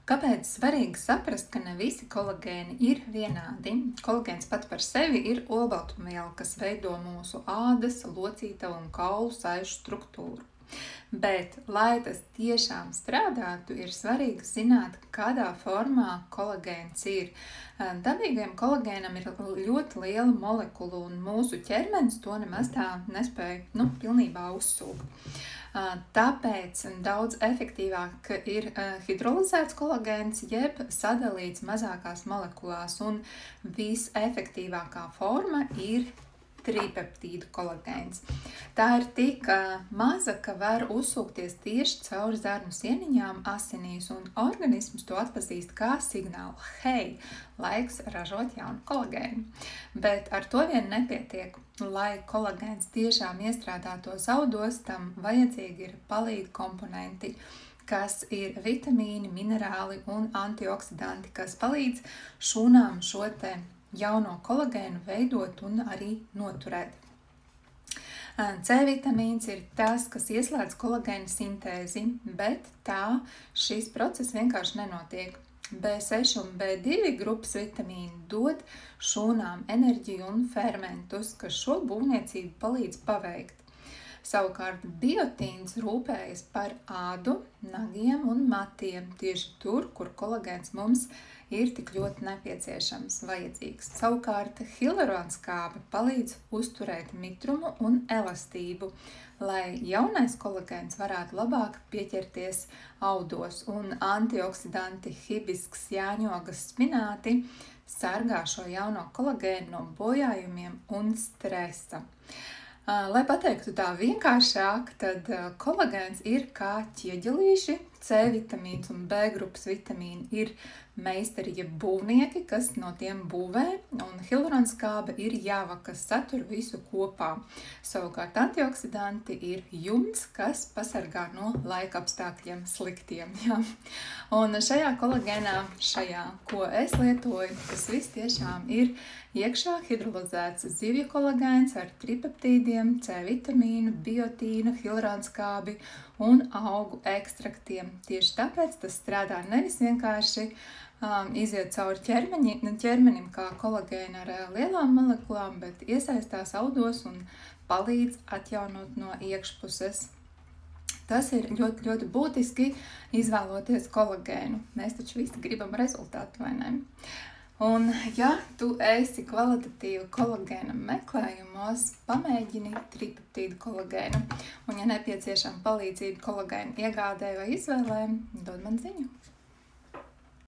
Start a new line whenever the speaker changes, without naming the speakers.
Kāpēc svarīgi saprast, ka ne visi kolagēni ir vienādi? Kolagēns pats par sevi ir olbaltumviela, kas veido mūsu ādas, locītavu un kaulu saišu struktūru. Bet, lai tas tiešām strādātu, ir svarīgi zināt, kādā formā kolagēns ir. Dabīgajam kolagēnam ir ļoti liela molekula, un mūsu ķermenis to nemaz tā nespēja pilnībā uzsūkt. Tāpēc daudz efektīvāk ir hidrolizēts kolagēns, jeb sadalīts mazākās molekulās, un visefektīvākā forma ir tripeptīdu kolagēns. Tā ir tik maza, ka var uzsūkties tieši caur zarnu sieniņām asinīs, un organisms to atpazīst kā signālu: hei, laiks ražot jaunu kolagēnu. Bet ar to vien nepietiek. Lai kolagēns tiešām iestrādātos audos, tam vajadzīgi ir palīga komponenti, kas ir vitamīni, minerāli un antioksidanti, kas palīdz šūnām šo te jauno kolagēnu veidot un arī noturēt. C vitamīns ir tas, kas ieslēdz kolagēna sintēzi, bet tā šis process vienkārši nenotiek. B6 un B2 grupas vitamīni dod šūnām enerģiju un fermentus, kas šo būvniecību palīdz paveikt. Savukārt biotīns rūpējas par ādu, nagiem un matiem, tieši tur, kur kolagēns mums ir tik ļoti nepieciešams, vajadzīgs. Savukārt hialuronskābe palīdz uzturēt mitrumu un elastību, lai jaunais kolagēns varētu labāk pieķerties audos, un antioksidanti hibisks, jāņogas, spināti sargā šo jauno kolagēnu no bojājumiem un stresa. Lai pateiktu tā vienkāršāk, tad kolagēns ir kā ķieģelīši, C vitamīns un B grupas vitamīni ir meistari, jeb būvnieki, kas no tiem būvē, un hialuronskābe ir jāva, kas satur visu kopā. Savukārt antioksidanti ir jumts, kas pasargā no laika apstākļiem sliktiem. Ja? Un šajā kolagēnā, ko es lietoju, tas viss tiešām ir iekšā hidrolizēts zivju kolagēns ar tripeptīdiem, C vitamīnu, biotīnu, hialuronskābi un augu ekstraktiem. Tieši tāpēc tas strādā nevis vienkārši iziet cauri ķermenim kā kolagēna ar lielām molekulām, bet iesaistās audos un palīdz atjaunot no iekšpuses. Tas ir ļoti, ļoti būtiski izvēloties kolagēnu. Mēs taču visi gribam rezultātu, vai ne? Un, ja tu esi kvalitatīva kolagēna meklējumos, pamēģini tripeptīdu kolagēnu. Un, ja nepieciešama palīdzība kolagēna iegādē vai izvēlē, dod man ziņu.